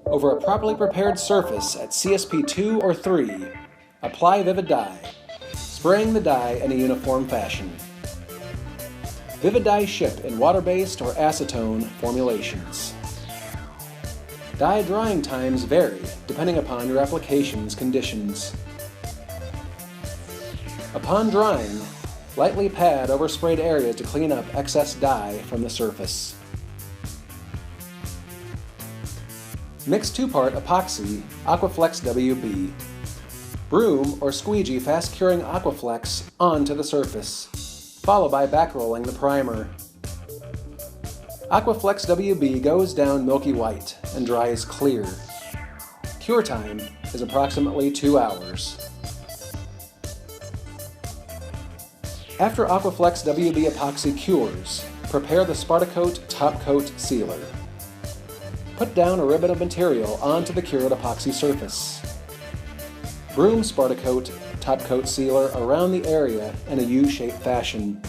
Over a properly prepared surface at CSP 2 or 3, apply Vivid Dye, spraying the dye in a uniform fashion. Vivid Dye ship in water-based or acetone formulations. Dye drying times vary depending upon your application's conditions. Upon drying, lightly pad oversprayed areas to clean up excess dye from the surface. Mix 2-part epoxy Aquaflex WB. Broom or squeegee fast-curing Aquaflex onto the surface, followed by backrolling the primer. Aquaflex WB goes down milky white and dries clear. Cure time is approximately 2 hours. After Aquaflex WB epoxy cures, prepare the SPARTACOTE top coat sealer. Put down a ribbon of material onto the cured epoxy surface. Broom SPARTACOTE top coat sealer around the area in a U-shaped fashion.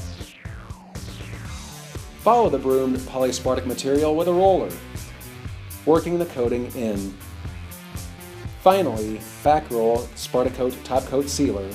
Follow the broomed polyaspartic material with a roller, working the coating in. Finally, backroll SPARTACOTE top coat sealer